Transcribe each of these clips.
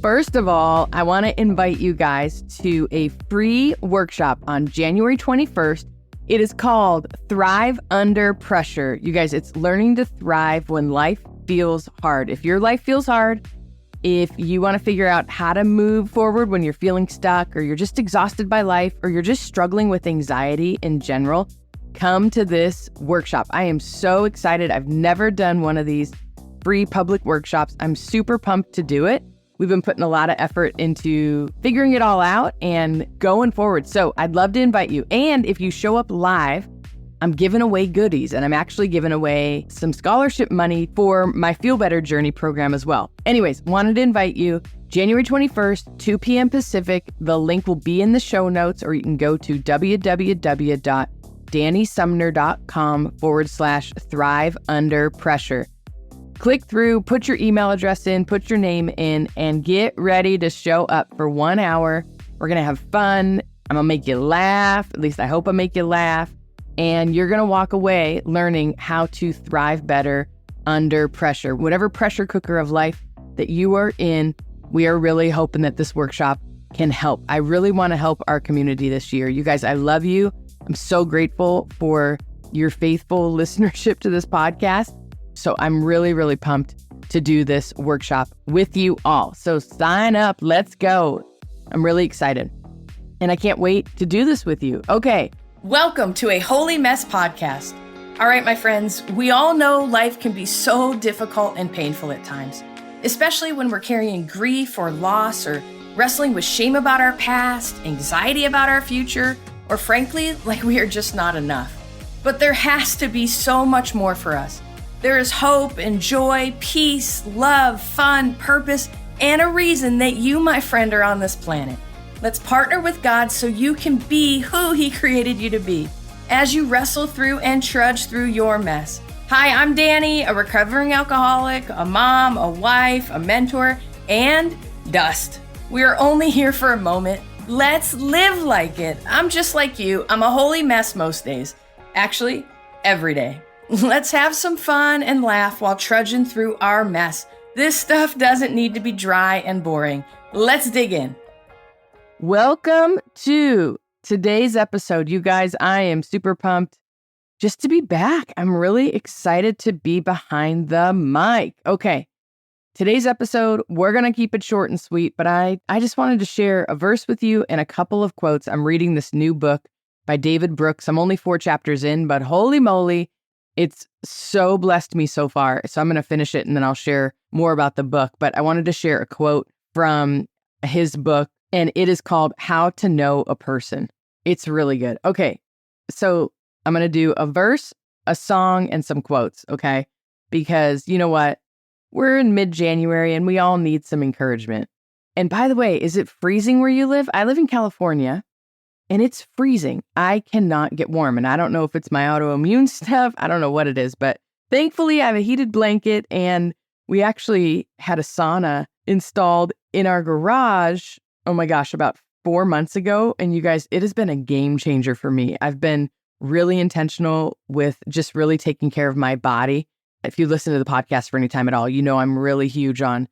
First of all, I want to invite you guys to a free workshop on January 21st. It is called Thrive Under Pressure. You guys, it's learning to thrive when life feels hard. If your life feels hard, if you want to figure out how to move forward when you're feeling stuck or you're just exhausted by life or you're just struggling with anxiety in general, come to this workshop. I am so excited. I've never done one of these free public workshops. I'm super pumped to do it. We've been putting a lot of effort into figuring it all out and going forward. So I'd love to invite you. And if you show up live, I'm giving away goodies, and I'm actually giving away some scholarship money for my Feel Better Journey program as well. Anyways, wanted to invite you January 21st, 2 p.m. Pacific. The link will be in the show notes, or you can go to www.danisumner.com/thrive under pressure. Click through, put your email address in, put your name in, and get ready to show up for 1 hour. We're going to have fun. I'm going to make you laugh. At least I hope I make you laugh. And you're going to walk away learning how to thrive better under pressure. Whatever pressure cooker of life that you are in, we are really hoping that this workshop can help. I really want to help our community this year. You guys, I love you. I'm so grateful for your faithful listenership to this podcast. So I'm really, really pumped to do this workshop with you all. So sign up. Let's go. I'm really excited. And I can't wait to do this with you. Okay. Welcome to a Holy Mess podcast. All right, my friends, we all know life can be so difficult and painful at times, especially when we're carrying grief or loss or wrestling with shame about our past, anxiety about our future, or frankly, like we are just not enough. But there has to be so much more for us. There is hope and joy, peace, love, fun, purpose, and a reason that you, my friend, are on this planet. Let's partner with God so you can be who He created you to be as you wrestle through and trudge through your mess. Hi, I'm Dani, a recovering alcoholic, a mom, a wife, a mentor, and dust. We are only here for a moment. Let's live like it. I'm just like you. I'm a holy mess most days. Actually, every day. Let's have some fun and laugh while trudging through our mess. This stuff doesn't need to be dry and boring. Let's dig in. Welcome to today's episode. You guys, I am super pumped just to be back. I'm really excited to be behind the mic. Okay, today's episode, we're going to keep it short and sweet, but I just wanted to share a verse with you and a couple of quotes. I'm reading this new book by David Brooks. I'm only 4 chapters in, but holy moly, it's so blessed me so far. So I'm going to finish it and then I'll share more about the book. But I wanted to share a quote from his book, and it is called How to Know a Person. It's really good. Okay, so I'm going to do a verse, a song, and some quotes, okay? Because you know what? We're in mid-January and we all need some encouragement. And by the way, is it freezing where you live? I live in California and it's freezing. I cannot get warm. And I don't know if it's my autoimmune stuff. I don't know what it is, but thankfully I have a heated blanket and we actually had a sauna installed in our garage. Oh my gosh, about 4 months ago. And you guys, it has been a game changer for me. I've been really intentional with just really taking care of my body. If you listen to the podcast for any time at all, you know I'm really huge on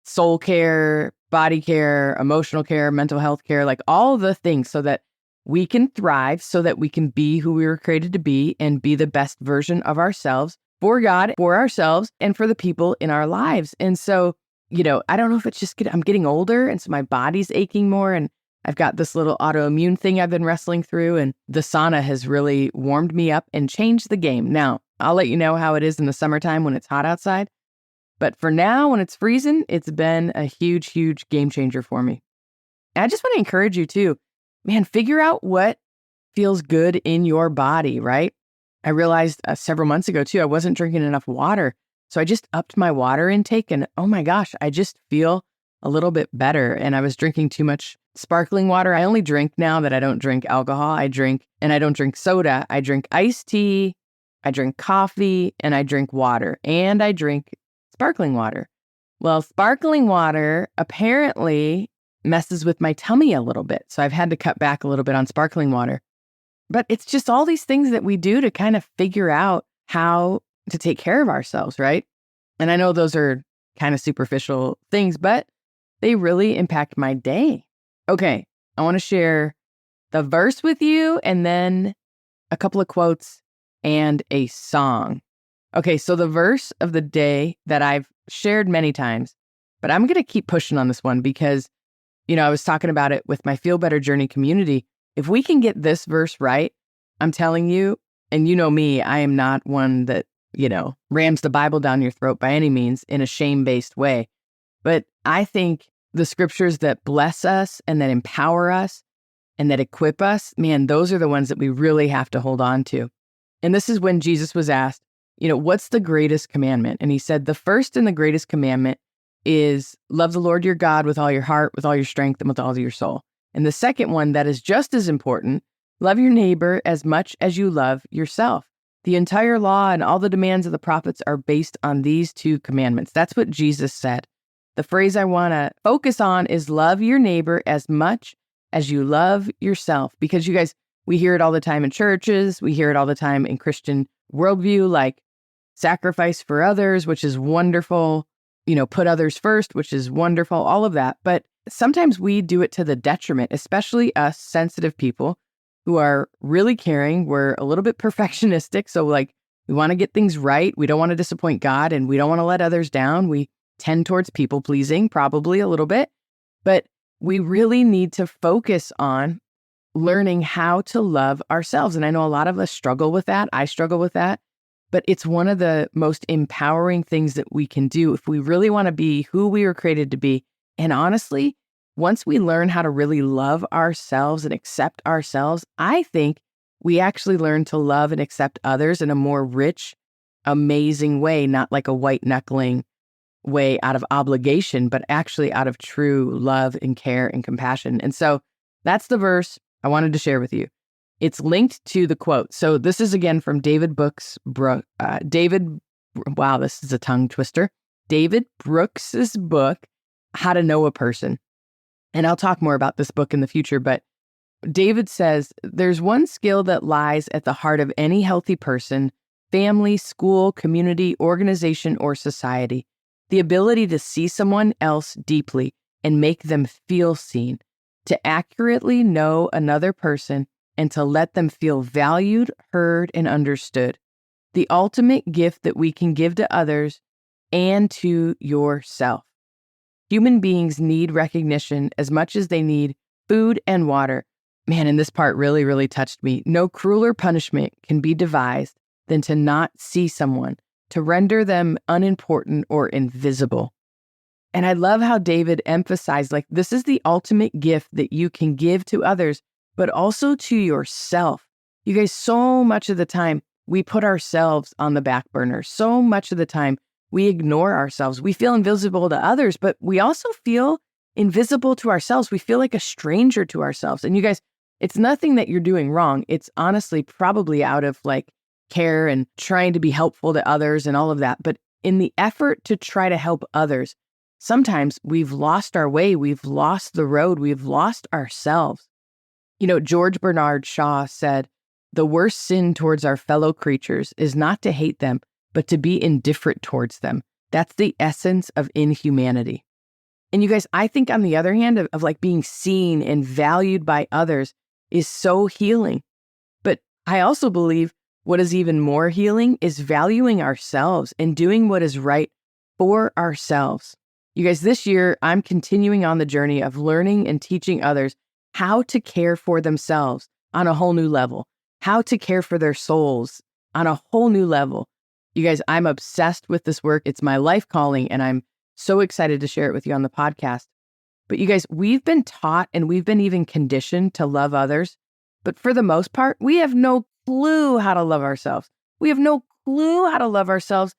soul care, body care, emotional care, mental health care, like all the things so that we can thrive, so that we can be who we were created to be and be the best version of ourselves for God, for ourselves, and for the people in our lives. And so, you know, I don't know if it's just I'm getting older and so my body's aching more and I've got this little autoimmune thing I've been wrestling through, and the sauna has really warmed me up and changed the game. Now, I'll let you know how it is in the summertime when it's hot outside. But for now, when it's freezing, it's been a huge, huge game changer for me. And I just want to encourage you too, man, figure out what feels good in your body, right? I realized several months ago too, I wasn't drinking enough water. So I just upped my water intake and oh my gosh, I just feel a little bit better. And I was drinking too much sparkling water. I only drink now that I don't drink alcohol. I drink, and I don't drink soda. I drink iced tea, I drink coffee, and I drink water. And I drink sparkling water. Well, sparkling water apparently messes with my tummy a little bit. So I've had to cut back a little bit on sparkling water. But it's just all these things that we do to kind of figure out how to take care of ourselves, right? And I know those are kind of superficial things, but they really impact my day. Okay, I want to share the verse with you and then a couple of quotes and a song. Okay, so the verse of the day that I've shared many times, but I'm going to keep pushing on this one because, I was talking about it with my Feel Better Journey community. If we can get this verse right, I'm telling you, and you know me, I am not one that, rams the Bible down your throat by any means in a shame-based way. But I think the scriptures that bless us and that empower us and that equip us, man, those are the ones that we really have to hold on to. And this is when Jesus was asked, what's the greatest commandment? And he said, the first and the greatest commandment is love the Lord your God with all your heart, with all your strength, and with all of your soul. And the second one that is just as important, love your neighbor as much as you love yourself. The entire law and all the demands of the prophets are based on these two commandments. That's what Jesus said. The phrase I want to focus on is love your neighbor as much as you love yourself. Because you guys, we hear it all the time in churches. We hear it all the time in Christian worldview, like sacrifice for others, which is wonderful. Put others first, which is wonderful, all of that. But sometimes we do it to the detriment, especially us sensitive people who are really caring. We're a little bit perfectionistic. So we want to get things right. We don't want to disappoint God and we don't want to let others down. We tend towards people pleasing, probably a little bit. But we really need to focus on learning how to love ourselves. And I know a lot of us struggle with that. I struggle with that. But it's one of the most empowering things that we can do if we really want to be who we were created to be. And honestly, once we learn how to really love ourselves and accept ourselves, I think we actually learn to love and accept others in a more rich, amazing way, not like a white knuckling way out of obligation, but actually out of true love and care and compassion. And so that's the verse I wanted to share with you. It's linked to the quote. So this is again from wow, this is a tongue twister. David Brooks's book, How to Know a Person. And I'll talk more about this book in the future, but David says, there's one skill that lies at the heart of any healthy person, family, school, community, organization, or society. The ability to see someone else deeply and make them feel seen, to accurately know another person and to let them feel valued, heard, and understood. The ultimate gift that we can give to others and to yourself. Human beings need recognition as much as they need food and water. Man, and this part really, really touched me. No crueler punishment can be devised than to not see someone, to render them unimportant or invisible. And I love how David emphasized, this is the ultimate gift that you can give to others, but also to yourself. You guys, so much of the time, we put ourselves on the back burner. So much of the time, we ignore ourselves. We feel invisible to others, but we also feel invisible to ourselves. We feel like a stranger to ourselves. And you guys, it's nothing that you're doing wrong. It's honestly probably out of care and trying to be helpful to others and all of that. But in the effort to try to help others, sometimes we've lost our way. We've lost the road. We've lost ourselves. George Bernard Shaw said, the worst sin towards our fellow creatures is not to hate them, but to be indifferent towards them. That's the essence of inhumanity. And you guys, I think on the other hand of being seen and valued by others is so healing. But I also believe what is even more healing is valuing ourselves and doing what is right for ourselves. You guys, this year, I'm continuing on the journey of learning and teaching others how to care for themselves on a whole new level, how to care for their souls on a whole new level. You guys, I'm obsessed with this work. It's my life calling, and I'm so excited to share it with you on the podcast. But you guys, we've been taught and we've been even conditioned to love others. But for the most part, we have no clue how to love ourselves. We have no clue how to love ourselves.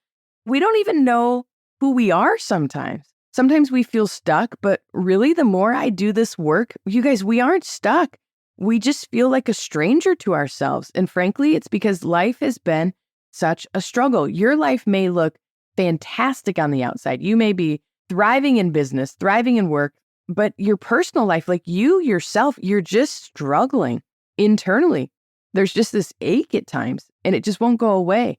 We don't even know who we are sometimes. Sometimes we feel stuck, but really the more I do this work, you guys, we aren't stuck. We just feel like a stranger to ourselves. And frankly, it's because life has been such a struggle. Your life may look fantastic on the outside. You may be thriving in business, thriving in work, but your personal life, you yourself, you're just struggling internally. There's just this ache at times, and it just won't go away.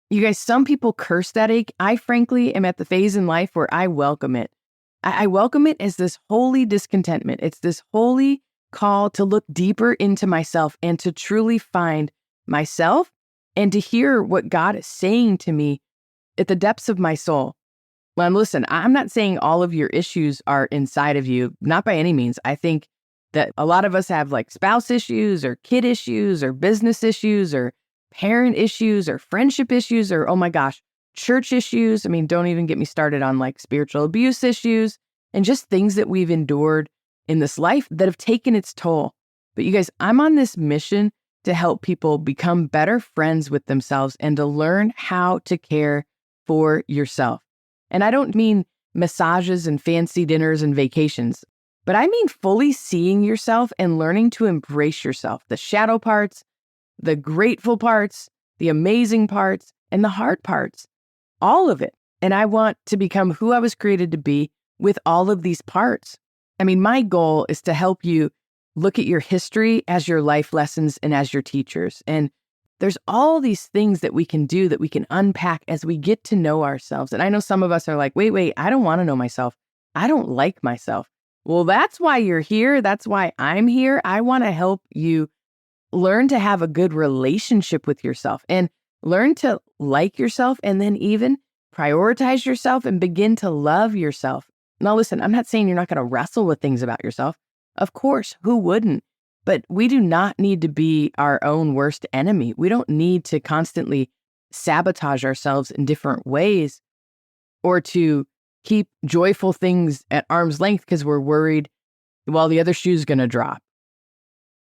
You guys, some people curse that ache. I frankly am at the phase in life where I welcome it. I welcome it as this holy discontentment. It's this holy call to look deeper into myself and to truly find myself and to hear what God is saying to me at the depths of my soul. Well, listen, I'm not saying all of your issues are inside of you, not by any means. I think that a lot of us have like spouse issues or kid issues or business issues or parent issues or friendship issues or, oh my gosh, church issues. I mean, don't even get me started on like spiritual abuse issues and just things that we've endured in this life that have taken its toll. But you guys, I'm on this mission to help people become better friends with themselves and to learn how to care for yourself. And I don't mean massages and fancy dinners and vacations, but I mean fully seeing yourself and learning to embrace yourself, the shadow parts, the grateful parts, the amazing parts, and the hard parts, all of it. And I want to become who I was created to be with all of these parts. I mean, my goal is to help you look at your history as your life lessons and as your teachers. And there's all these things that we can do that we can unpack as we get to know ourselves. And I know some of us are like, wait, I don't want to know myself. I don't like myself. Well, that's why you're here. That's why I'm here. I want to help you learn to have a good relationship with yourself and learn to like yourself and then even prioritize yourself and begin to love yourself. Now, listen, I'm not saying you're not going to wrestle with things about yourself. Of course, who wouldn't? But we do not need to be our own worst enemy. We don't need to constantly sabotage ourselves in different ways or to keep joyful things at arm's length because we're worried, well, the other shoe's going to drop.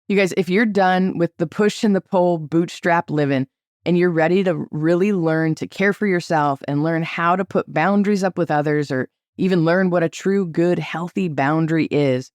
You guys, if you're done with the push and the pull bootstrap living and you're ready to really learn to care for yourself and learn how to put boundaries up with others or even learn what a true, good, healthy boundary is,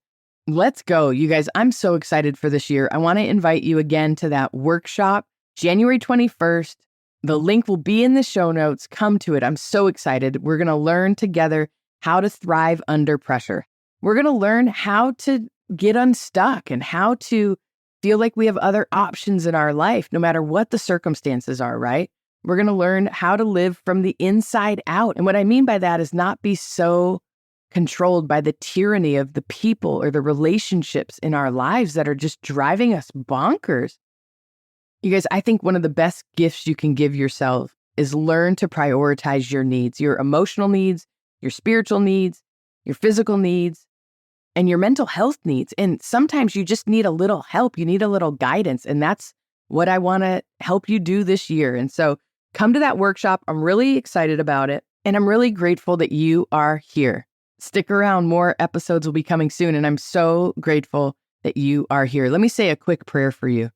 let's go. You guys, I'm so excited for this year. I want to invite you again to that workshop, January 21st. The link will be in the show notes. Come to it. I'm so excited. We're going to learn together how to thrive under pressure. We're going to learn how to get unstuck and how to feel like we have other options in our life, no matter what the circumstances are, right? We're going to learn how to live from the inside out. And what I mean by that is not be so controlled by the tyranny of the people or the relationships in our lives that are just driving us bonkers. You guys, I think one of the best gifts you can give yourself is learn to prioritize your needs, your emotional needs, your spiritual needs, your physical needs, and your mental health needs. And sometimes you just need a little help. You need a little guidance. And that's what I want to help you do this year. And so come to that workshop. I'm really excited about it. And I'm really grateful that you are here. Stick around. More episodes will be coming soon. And I'm so grateful that you are here. Let me say a quick prayer for you.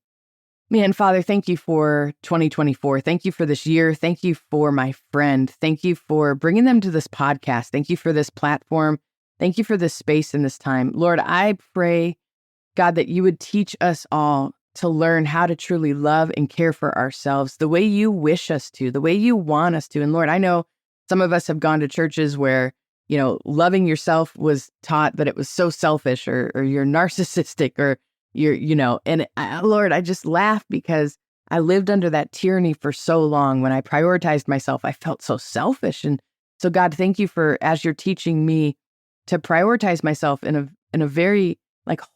Man, Father, thank you for 2024. Thank you for this year. Thank you for my friend. Thank you for bringing them to this podcast. Thank you for this platform. Thank you for this space and this time. Lord, I pray, God, that you would teach us all to learn how to truly love and care for ourselves the way you wish us to, the way you want us to. And Lord, I know some of us have gone to churches where, loving yourself was taught that it was so selfish or you're narcissistic or Lord, I just laugh because I lived under that tyranny for so long. When I prioritized myself, I felt so selfish. And so God, thank you for, as you're teaching me to prioritize myself in a very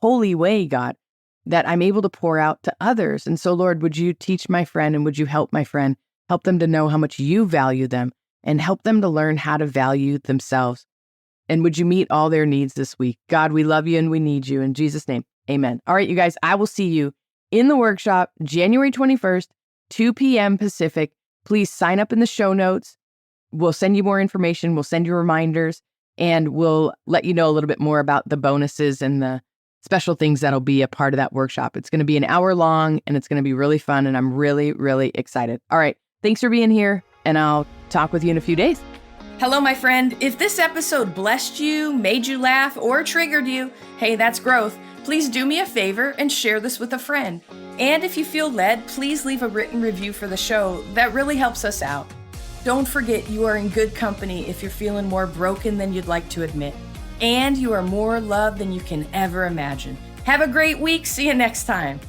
holy way, God, that I'm able to pour out to others. And so Lord, would you teach my friend and would you help my friend, help them to know how much you value them and help them to learn how to value themselves. And would you meet all their needs this week? God, we love you and we need you. In Jesus' name, amen. All right, you guys, I will see you in the workshop, January 21st, 2 p.m. Pacific. Please sign up in the show notes. We'll send you more information. We'll send you reminders, and we'll let you know a little bit more about the bonuses and the special things that'll be a part of that workshop. It's going to be an hour long, and it's going to be really fun, and I'm really, really excited. All right, thanks for being here, and I'll talk with you in a few days. Hello, my friend. If this episode blessed you, made you laugh, or triggered you, hey, that's growth. Please do me a favor and share this with a friend. And if you feel led, please leave a written review for the show. That really helps us out. Don't forget you are in good company if you're feeling more broken than you'd like to admit. And you are more loved than you can ever imagine. Have a great week. See you next time.